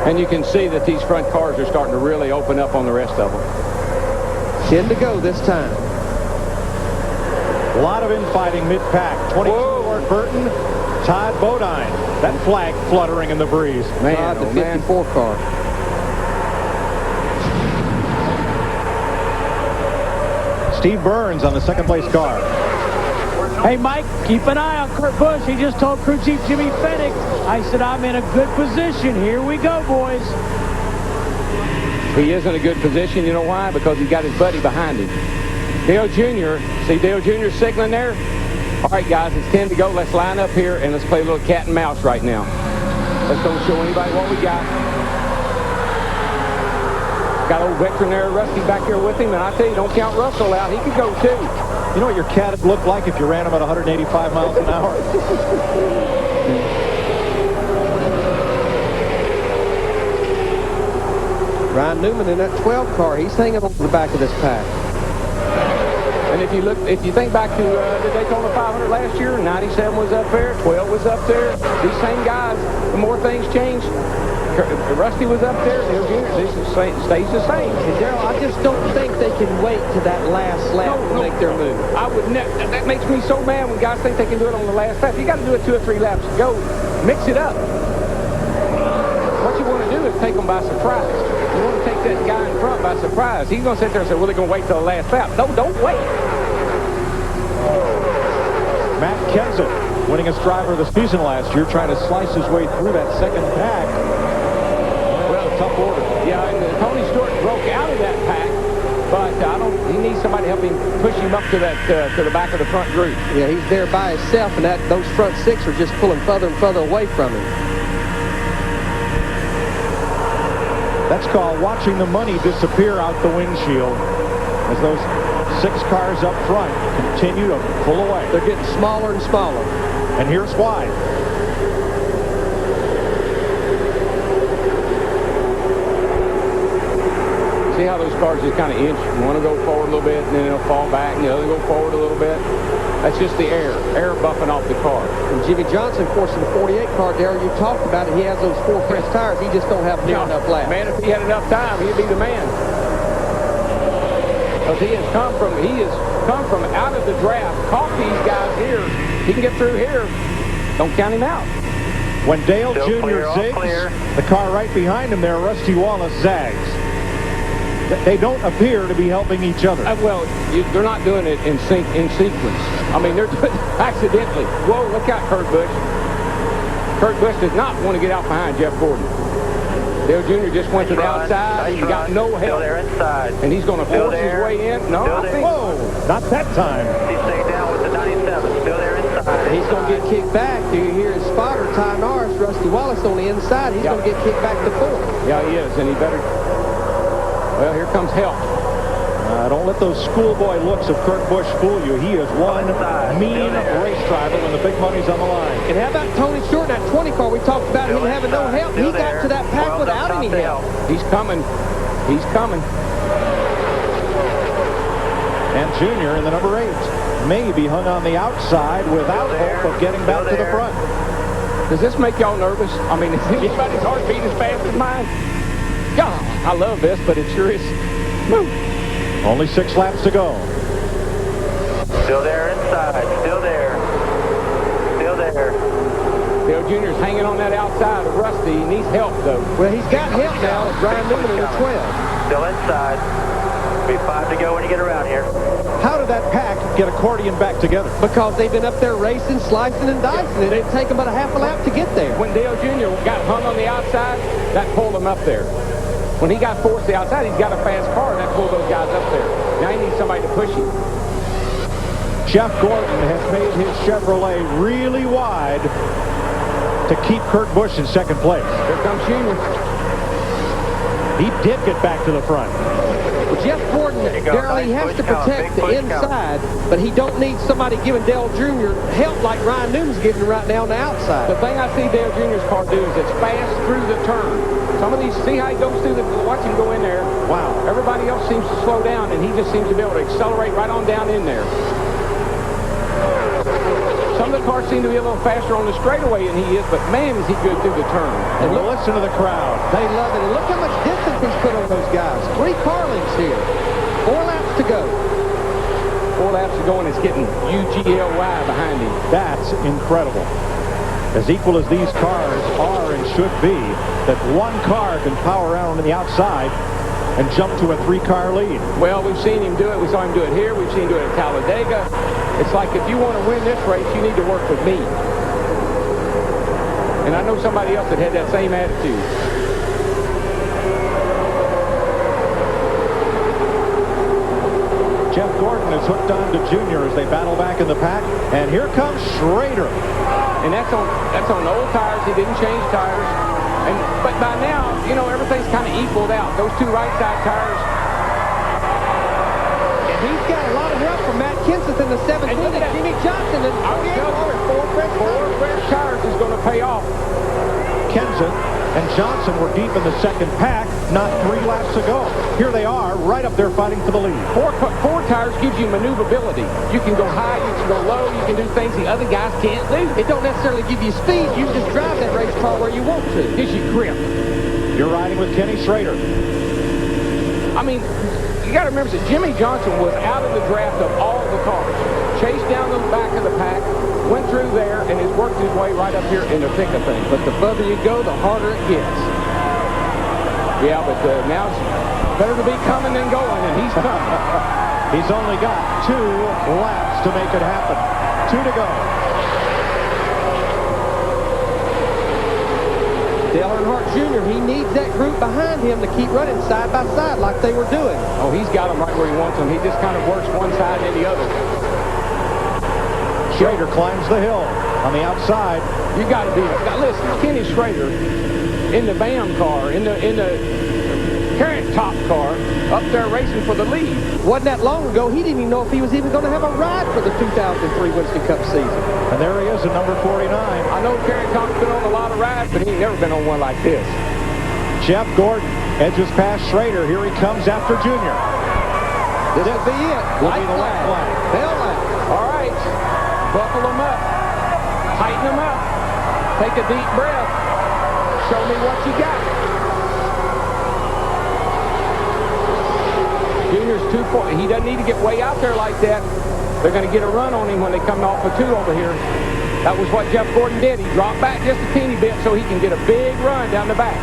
And you can see that these front cars are starting to really open up on the rest of them. 10 to go this time. A lot of infighting mid-pack. 22 Ward Burton, Todd Bodine. That flag fluttering in the breeze. Man, the 54 car. Steve Burns on the second-place car. Hey, Mike, keep an eye on Kurt Busch. He just told crew chief Jimmy Fennick, I said, I'm in a good position. Here we go, boys. He is in a good position. You know why? Because he's got his buddy behind him. Dale Jr., see Dale Jr. signaling there? All right, guys, it's 10 to go. Let's line up here, and let's play a little cat and mouse right now. Let's don't show anybody what we got. Got old veteran there, Rusty, back here with him, and I tell you, don't count Russell out. He could go, too. You know what your cat would look like if you ran him at 185 miles an hour? Ryan Newman in that 12 car. He's hanging on the back of this pack. And if you think back to the Daytona 500 last year, 97 was up there, 12 was up there. These same guys, the more things change. Rusty was up there. This stays the same. And Darrell, I just don't think they can wait to that last lap to make their move. I would never. That makes me so mad when guys think they can do it on the last lap. You got to do it 2 or 3 laps to go. Mix it up. What you want to do is take them by surprise. You want to take that guy in front by surprise. He's going to sit there and say, well, they're going to wait till the last lap. No, don't wait. Matt Kenseth, winningest driver of the season last year, trying to slice his way through that second pack. Well, a tough order. Yeah, and Tony Stewart broke out of that pack, but he needs somebody to help him push him up to that to the back of the front group. Yeah, he's there by himself, and those front 6 are just pulling further and further away from him. That's called watching the money disappear out the windshield as those 6 cars up front continue to pull away. They're getting smaller and smaller. And here's why. See how those cars just kind of inch. One will go forward a little bit, and then they'll fall back, and the other go forward a little bit. That's just the air buffing off the car. And Jimmy Johnson, of course, in the 48 car, Darrell, you talked about it. He has those 4 fresh tires. He just don't have enough laps. Man, if he had enough time, he'd be the man. Because he has come from out of the draft, caught these guys here. He can get through here. Don't count him out. When Dale Jr. zigs, the car right behind him there, Rusty Wallace, zags. They don't appear to be helping each other. Well, they're not doing it in sequence. I mean, they're doing it accidentally. Whoa, look out, Kurt Busch. Kurt Busch does not want to get out behind Jeff Gordon. Dale Jr. just went to the outside and got no help. And he's going to force his way in. No, I think. Whoa, not that time. He stayed down with the 97, still there inside. He's going to get kicked back. Do you hear his spotter, Ty Norris, Rusty Wallace on the inside? He's going to get kicked back to 4. Yeah, he is, and he better. Well, here comes help. Don't let those schoolboy looks of Kurt Busch fool you. He is one mean race driver when the big money's on the line. And how about Tony Stewart in that 20 car? We talked about him having no help. He got to that pack without any help. He's coming. He's coming. And Junior in the number 8 may be hung on the outside without hope of getting back to the front. Does this make y'all nervous? I mean, is anybody's heart beating as fast as mine? God, I love this, but it sure is. Woo. Only 6 laps to go. Still there inside. Still there. Still there. Dale Jr.'s hanging on that outside of Rusty. He needs help, though. Well, he's got help now. Ryan Newman in the 12. Still inside. Be 5 to go when you get around here. How did that pack get accordion back together? Because they've been up there racing, slicing, and dicing. It didn't take them about a half a lap to get there. When Dale Jr. got hung on the outside, that pulled him up there. When he got forced to the outside, he's got a fast car, and that pulled those guys up there. Now he needs somebody to push him. Jeff Gordon has made his Chevrolet really wide to keep Kurt Busch in second place. Here comes Junior. He did get back to the front. Well, Jeff Gordon, Darrell, he has to protect the inside, but he don't need somebody giving Dale Jr. help like Ryan Newman's giving right now on the outside. The thing I see Dale Jr.'s car do is it's fast through the turn. Some of these, see how he goes through the, watch him go in there. Wow. Everybody else seems to slow down, and he just seems to be able to accelerate right on down in there. Some of the cars seem to be a little faster on the straightaway than he is, but man, is he good through the turn. And listen to the crowd. They love it. And look how much distance he's put on those guys. 3 car lengths here. 4 laps to go. 4 laps to go, and it's getting UGLY behind him. That's incredible. As equal as these cars are and should be, that one car can power around on the outside and jump to a 3-car lead. Well, we've seen him do it. We saw him do it here. We've seen him do it at Talladega. It's like, if you want to win this race, you need to work with me. And I know somebody else that had that same attitude. Jeff Gordon is hooked on to Junior as they battle back in the pack. And here comes Schrader. And that's on old tires. He didn't change tires. But by now, you know, everything's kind of equaled out. Those 2 right side tires. And he's got a lot of help from Matt Kenseth in the 17 and Jimmy Johnson. And four fresh tires is going to pay off. Kenseth and Johnson were deep in the second pack not 3 laps ago. Here they are, right up there fighting for the lead. Four tires gives you maneuverability. You can go high, you can go low, you can do things the other guys can't do. It don't necessarily give you speed. You just drive that race car where you want to. It gives you grip. You're riding with Kenny Schrader. I mean, you got to remember that Jimmy Johnson was out of the draft of all the cars. Chased down the back of the pack, went through there, and has worked his way right up here in the thick of things. But the further you go, the harder it gets. Yeah, but now it's better to be coming than going, and he's coming. He's only got 2 laps to make it happen. 2 to go. Dale Earnhardt Jr., he needs that group behind him to keep running side by side like they were doing. Oh, he's got them right where he wants them. He just kind of works one side and the other. Schrader climbs the hill on the outside. You got to be. Listen, Kenny Schrader in the BAM car, in the Carrot Top car, up there racing for the lead. Wasn't that long ago, he didn't even know if he was even going to have a ride for the 2003 Winston Cup season. And there he is at number 49. I know Carrot Top's been on a lot of rides, but he's never been on one like this. Jeff Gordon edges past Schrader. Here he comes after Junior. This will be it. White flag. Tail light. All right. Buckle them up. Tighten them up. Take a deep breath. Show me what you got. Junior's 2-4. He doesn't need to get way out there like that. They're going to get a run on him when they come off a 2 over here. That was what Jeff Gordon did. He dropped back just a teeny bit so he can get a big run down the back.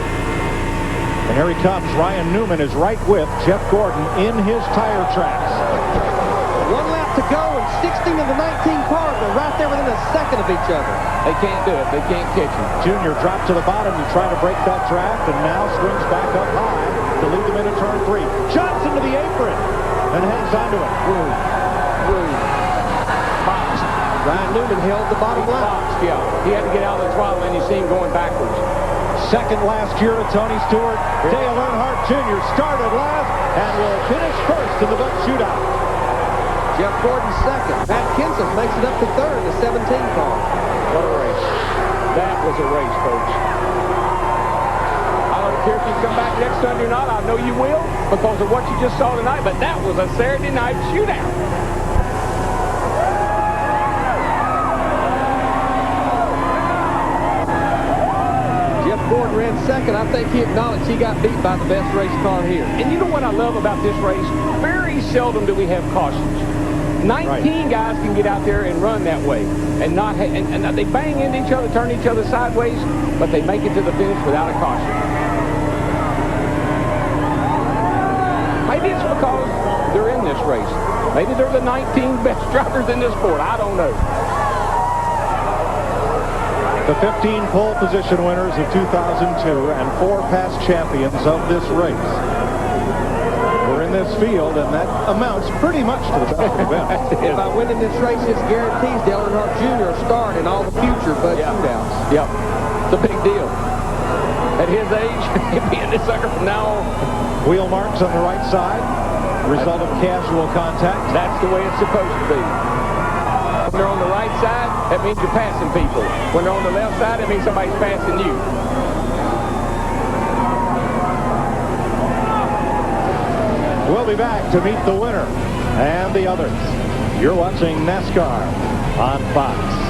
And here he comes. Ryan Newman is right with Jeff Gordon in his tire tracks. 1 lap to go, and 16 of the 19 cars are right there within a second of each other. They can't do it. They can't catch him. Junior dropped to the bottom to try to break that draft, and now swings back up high to lead them into turn 3. Johnson to the apron and hangs onto it. Boxed. Ryan Newman held the bottom line. Boxed, yeah. He had to get out of the throttle, and you see him going backwards. Second last year to Tony Stewart. Dale Earnhardt Jr. started last and will finish first in the Bud Shootout. Jeff Gordon second. Matt Kenseth makes it up to third, the 17 car. What a race. That was a race, folks. I don't care if you come back next Sunday or not. I know you will because of what you just saw tonight, but that was a Saturday night shootout. Jeff Gordon ran second. I think he acknowledged he got beat by the best race car here. And you know what I love about this race? Very seldom do we have cautions. 19 guys can get out there and run that way and not and they bang into each other, turn each other sideways, but they make it to the finish without a caution. Maybe it's because they're in this race. Maybe they're the 19 best drivers in this sport. I don't know. The 15 pole position winners of 2002 and 4 past champions of this race were in this field, and that amounts pretty much to the best of the best. By winning this race, this guarantees Dale Earnhardt Jr. a start in all the future Bud Shootouts. Yep. It's a big deal. At his age, he'll be in this sucker from now on. Wheel marks on the right side, result of casual contact. That's the way it's supposed to be. When they're on the right side, that means you're passing people. When they're on the left side, that means somebody's passing you. We'll be back to meet the winner and the others. You're watching NASCAR on Fox.